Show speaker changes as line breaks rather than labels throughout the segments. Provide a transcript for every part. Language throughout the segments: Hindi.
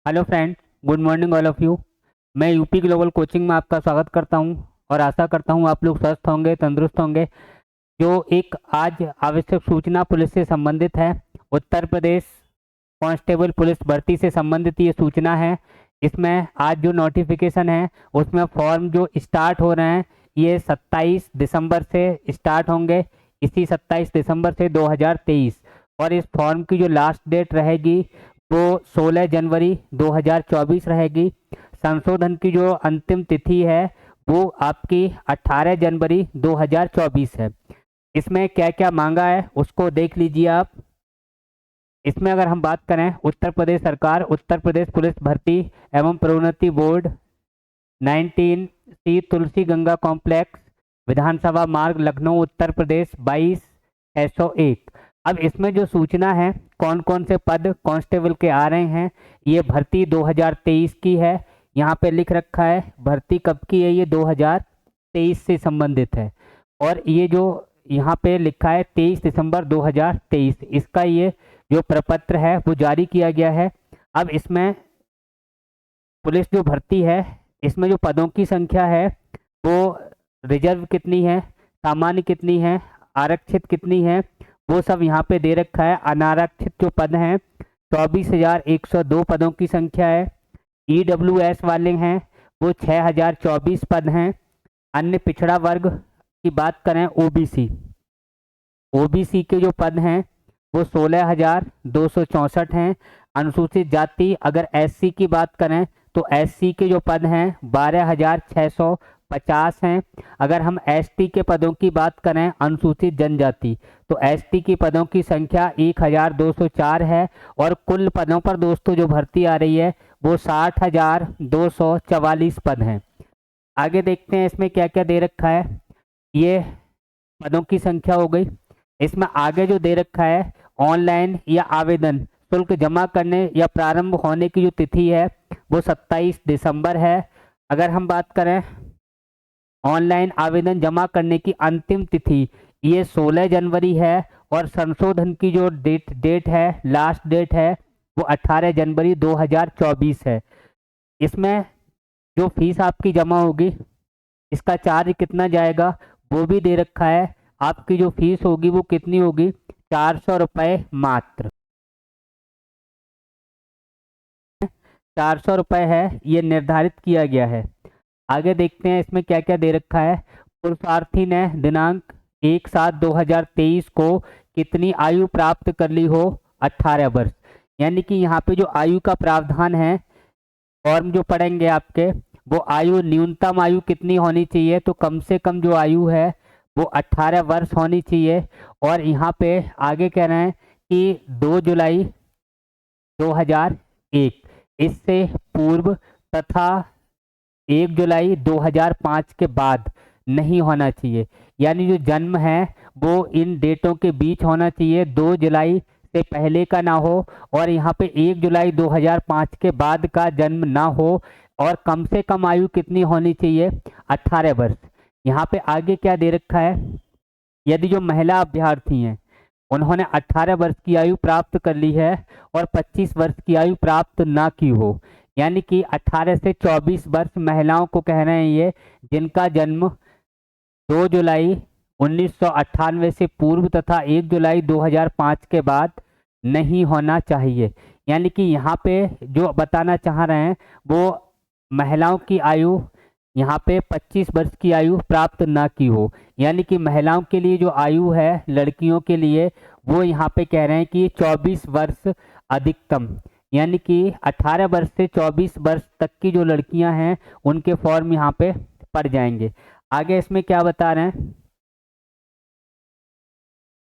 Hello friends, good morning all of you. मैं यूपी ग्लोबल कोचिंग में आपका स्वागत करता हूं और आशा करता हूं आप लोग स्वस्थ होंगे, तंदुरुस्त होंगे। जो एक आज आवश्यक सूचना पुलिस से संबंधित है, उत्तर प्रदेश कांस्टेबल पुलिस भर्ती से संबंधित ये सूचना है। इसमें आज जो नोटिफिकेशन है उसमें फॉर्म जो स्टार्ट हो रहे हैं ये 27 दिसंबर से स्टार्ट होंगे, इसी 27 दिसंबर से 2023। और इस फॉर्म की जो लास्ट डेट रहेगी वो 16 जनवरी 2024 रहेगी। संशोधन की जो अंतिम तिथि है वो आपकी 18 जनवरी 2024 है। इसमें क्या क्या मांगा है उसको देख लीजिए आप। इसमें अगर हम बात करें, उत्तर प्रदेश सरकार उत्तर प्रदेश पुलिस भर्ती एवं प्रोन्नति बोर्ड 19 सी तुलसी गंगा कॉम्प्लेक्स, विधानसभा मार्ग, लखनऊ, उत्तर प्रदेश 22/601। अब इसमें जो सूचना है कौन कौन से पद कांस्टेबल के आ रहे हैं, ये भर्ती 2023 की है। यहाँ पे लिख रखा है भर्ती कब की है, ये 2023 से संबंधित है। और ये जो यहाँ पे लिखा है 23 दिसंबर 2023, इसका ये जो प्रपत्र है वो जारी किया गया है। अब इसमें पुलिस जो भर्ती है, इसमें जो पदों की संख्या है वो रिजर्व कितनी है, सामान्य कितनी है, आरक्षित कितनी है, वो सब यहाँ पे दे रखा है। अनारक्षित जो पद हैं 24,102 पदों की संख्या है। EWS वाले हैं वो 6,024 पद हैं। अन्य पिछड़ा वर्ग की बात करें, ओबीसी के जो पद हैं वो 16,264 हैं। अनुसूचित जाति अगर SC की बात करें तो SC के जो पद हैं 12,650 हैं। अगर हम ST के पदों की बात करें, अनुसूचित जनजाति, तो ST की पदों की संख्या 1,204 है। और कुल पदों पर दोस्तों जो भर्ती आ रही है वो 60,244 पद हैं। आगे देखते हैं इसमें क्या क्या दे रखा है। ये पदों की संख्या हो गई। इसमें आगे जो दे रखा है ऑनलाइन या आवेदन शुल्क जमा करने या प्रारंभ होने की जो तिथि है वो 27 दिसंबर है। अगर हम बात करें ऑनलाइन आवेदन जमा करने की अंतिम तिथि ये 16 जनवरी है। और संशोधन की जो डेट है, लास्ट डेट है, वो 18 जनवरी 2024 है। इसमें जो फीस आपकी जमा होगी, इसका चार्ज कितना जाएगा वो भी दे रखा है। आपकी जो फीस होगी वो कितनी होगी, 400 रुपये मात्र। 400 रुपये है, ये निर्धारित किया गया है। आगे देखते हैं इसमें क्या क्या दे रखा है। पुरुषार्थी ने दिनांक 1/7/2023 को कितनी आयु प्राप्त कर ली हो, 18 वर्ष। यानी कि यहाँ पे जो आयु का प्रावधान है, फॉर्म जो पढ़ेंगे आपके, वो आयु न्यूनतम आयु कितनी होनी चाहिए, तो कम से कम जो आयु है वो 18 वर्ष होनी चाहिए। और यहाँ पे आगे कह रहे हैं कि 2 जुलाई 2001 इससे पूर्व तथा 1 जुलाई 2005 के बाद नहीं होना चाहिए। यानी जो जन्म है वो इन डेटों के बीच होना चाहिए, 2 जुलाई से पहले का ना हो और यहाँ पे 1 जुलाई 2005 के बाद का जन्म ना हो। और कम से कम आयु कितनी होनी चाहिए, 18 वर्ष। यहाँ पे आगे क्या दे रखा है, यदि जो महिला अभ्यर्थी हैं उन्होंने 18 वर्ष की आयु प्राप्त कर ली है और 25 वर्ष की आयु प्राप्त ना की हो, यानी कि 18 से 24 वर्ष महिलाओं को कह रहे हैं ये, जिनका जन्म 2 जुलाई 1998 से पूर्व तथा 1 जुलाई 2005 के बाद नहीं होना चाहिए। यानी कि यहाँ पे जो बताना चाह रहे हैं वो महिलाओं की आयु यहाँ पे 25 वर्ष की आयु प्राप्त ना की हो। यानी कि महिलाओं के लिए जो आयु है लड़कियों के लिए वो यहाँ पे कह रहे हैं कि 24 वर्ष अधिकतम। यानी कि 18 वर्ष से 24 वर्ष तक की जो लड़कियां हैं उनके फॉर्म यहाँ पे पड़ जाएंगे। आगे इसमें क्या बता रहे हैं,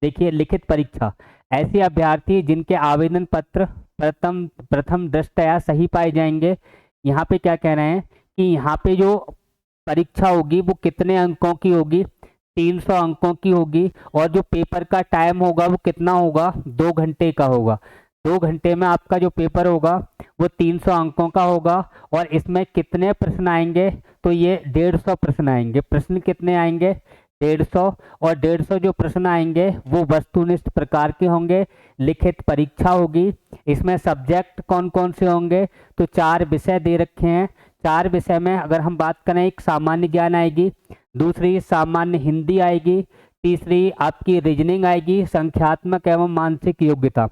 देखिए, लिखित परीक्षा ऐसे अभ्यर्थी जिनके आवेदन पत्र प्रथम दृष्टया सही पाए जाएंगे। यहाँ पे क्या कह रहे हैं कि यहाँ पे जो परीक्षा होगी वो कितने अंकों की होगी, 300 अंकों की होगी। और जो पेपर का टाइम होगा वो कितना होगा, 2 घंटे का होगा। 2 घंटे में आपका जो पेपर होगा वो 300 अंकों का होगा। और इसमें कितने प्रश्न आएंगे, तो ये 150 प्रश्न आएंगे। प्रश्न कितने आएंगे, 150 और 150 जो प्रश्न आएंगे वो वस्तुनिष्ठ प्रकार के होंगे, लिखित परीक्षा होगी। इसमें सब्जेक्ट कौन कौन से होंगे, तो 4 विषय दे रखे हैं। 4 विषय में अगर हम बात करें, एक सामान्य ज्ञान आएगी, दूसरी सामान्य हिंदी आएगी, तीसरी आपकी रीजनिंग आएगी, संख्यात्मक एवं मानसिक योग्यता।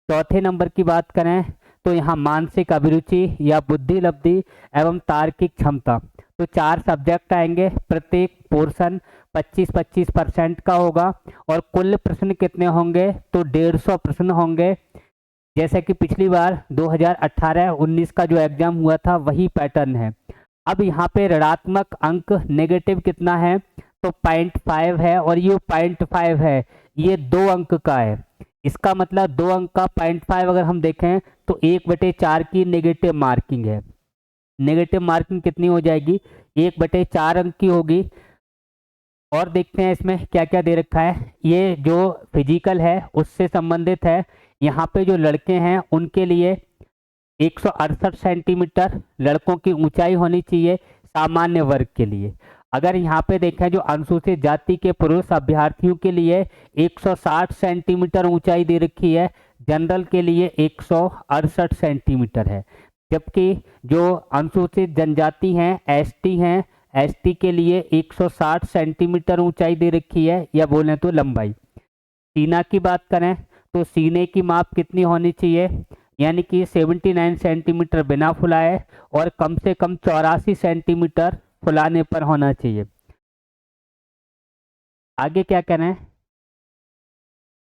चौथे नंबर की बात करें तो यहाँ मानसिक अभिरुचि या बुद्धि लब्धि एवं तार्किक क्षमता। तो 4 सब्जेक्ट आएंगे, प्रत्येक पोर्शन 25-25% का होगा और कुल प्रश्न कितने होंगे, तो 150 प्रश्न होंगे। जैसे कि पिछली बार 2018-19 का जो एग्जाम हुआ था वही पैटर्न है। अब यहाँ पे ऋणात्मक अंक नेगेटिव कितना है, तो 0.5 है और ये 0.5 है, ये 2 अंक का है। इसका मतलब 2 अंक का 0.5 अगर हम देखें तो 1/4 की नेगेटिव मार्किंग है। नेगेटिव मार्किंग कितनी हो जाएगी, 1/4 अंक की होगी। और देखते हैं इसमें क्या क्या दे रखा है। ये जो फिजिकल है उससे संबंधित है। यहाँ पे जो लड़के हैं उनके लिए 168 सेंटीमीटर लड़कों की ऊंचाई होनी चाहिए सामान्य वर्ग के लिए। अगर यहाँ पे देखें जो अनुसूचित जाति के पुरुष अभ्यर्थियों के लिए 160 सेंटीमीटर ऊंचाई दे रखी है, जनरल के लिए 168 सेंटीमीटर है। जबकि जो अनुसूचित जनजाति हैं, एसटी हैं, एसटी के लिए 160 सेंटीमीटर ऊंचाई दे रखी है, या बोलें तो लंबाई। सीना की बात करें तो सीने की माप कितनी होनी चाहिए, यानी कि 79 सेंटीमीटर बिना फुलाए और कम से कम 84 सेंटीमीटर फुलाने पर होना चाहिए। आगे क्या करें,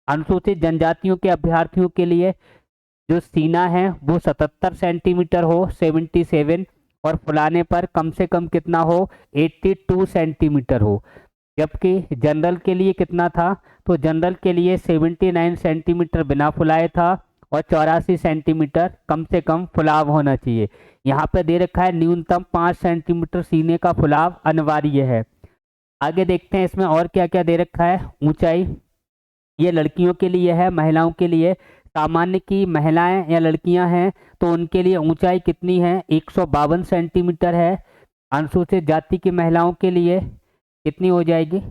अनुसूचित जनजातियों के अभ्यर्थियों के लिए जो सीना है वो 77 सेंटीमीटर हो, 77, और फुलाने पर कम से कम कितना हो, 82 सेंटीमीटर हो। जबकि जनरल के लिए कितना था, तो जनरल के लिए 79 सेंटीमीटर बिना फुलाए था और 84 सेंटीमीटर कम से कम फुलाव होना चाहिए। यहाँ पे दे रखा है न्यूनतम 5 सेंटीमीटर सीने का फुलाव अनिवार्य है। आगे देखते हैं इसमें और क्या क्या दे रखा है। ऊंचाई ये लड़कियों के लिए है, महिलाओं के लिए। सामान्य की महिलाएं या लड़कियां हैं तो उनके लिए ऊंचाई कितनी है, 152 सेंटीमीटर है। अनुसूचित जाति की महिलाओं के लिए कितनी हो जाएगी,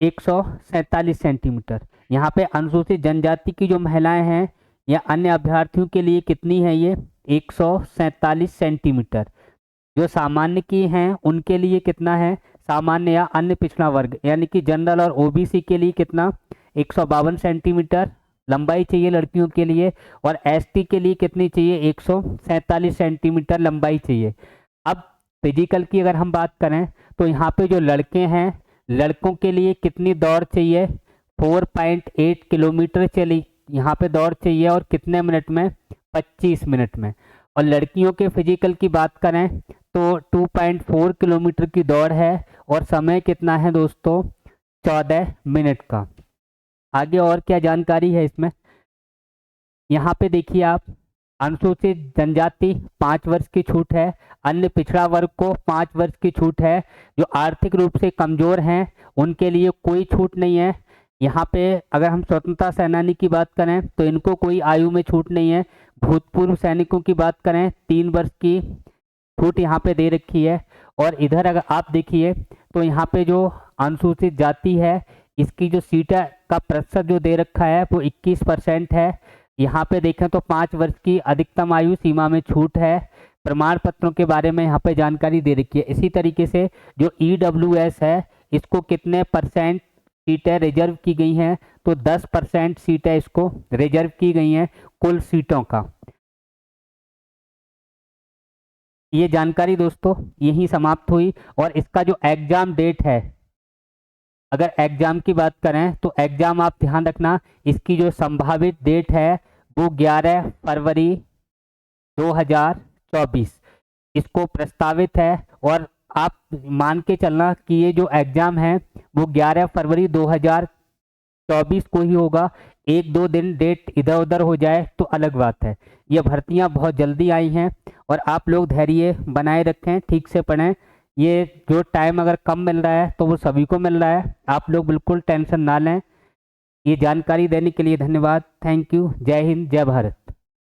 147 सेंटीमीटर। यहाँ पे अनुसूचित जनजाति की जो महिलाएं हैं या अन्य अभ्यर्थियों के लिए कितनी है, ये 147 सेंटीमीटर। जो सामान्य की हैं उनके लिए कितना है, सामान्य या अन्य पिछड़ा वर्ग यानी कि जनरल और ओबीसी के लिए कितना, 152 सेंटीमीटर लंबाई चाहिए लड़कियों के लिए, और एसटी के लिए कितनी चाहिए, 147 सेंटीमीटर लंबाई चाहिए। अब फिजिकल की अगर हम बात करें तो यहाँ पे जो लड़के हैं, लड़कों के लिए कितनी दौड़ चाहिए, 4.8 किलोमीटर चली यहाँ पे दौड़ चाहिए, और कितने मिनट में, 25 मिनट में। और लड़कियों के फिजिकल की बात करें तो 2.4 किलोमीटर की दौड़ है और समय कितना है दोस्तों, 14 मिनट का। आगे और क्या जानकारी है इसमें, यहाँ पे देखिए आप, अनुसूचित जनजाति 5 वर्ष की छूट है, अन्य पिछड़ा वर्ग को 5 वर्ष की छूट है। जो आर्थिक रूप से कमजोर हैं उनके लिए कोई छूट नहीं है। यहाँ पे अगर हम स्वतंत्रता सेनानी की बात करें तो इनको कोई आयु में छूट नहीं है। भूतपूर्व सैनिकों की बात करें 3 वर्ष की छूट यहाँ पे दे रखी है। और इधर अगर आप देखिए तो यहाँ पे जो अनुसूचित जाति है इसकी जो सीटें का प्रतिशत जो दे रखा है वो 21% है। यहाँ पे देखें तो 5 वर्ष की अधिकतम आयु सीमा में छूट है। प्रमाण पत्रों के बारे में यहाँ पे जानकारी दे रखी है। इसी तरीके से जो EWS है इसको कितने परसेंट सीटें रिजर्व की गई हैं, तो 10% सीटें इसको रिजर्व की गई हैं कुल सीटों का। ये जानकारी दोस्तों यही समाप्त हुई। और इसका जो एग्जाम डेट है, अगर एग्जाम की बात करें तो एग्जाम आप ध्यान रखना, इसकी जो संभावित डेट है वो 11 फरवरी 2024 इसको प्रस्तावित है। और आप मान के चलना कि ये जो एग्जाम है वो 11 फरवरी 2024 को ही होगा। 1-2 दिन डेट इधर उधर हो जाए तो अलग बात है। ये भर्तियां बहुत जल्दी आई हैं और आप लोग धैर्य बनाए रखें, ठीक से पढ़ें। ये जो टाइम अगर कम मिल रहा है तो वो सभी को मिल रहा है, आप लोग बिल्कुल टेंशन ना लें। ये जानकारी देने के लिए धन्यवाद। Thank you. जय हिंद, जय भारत।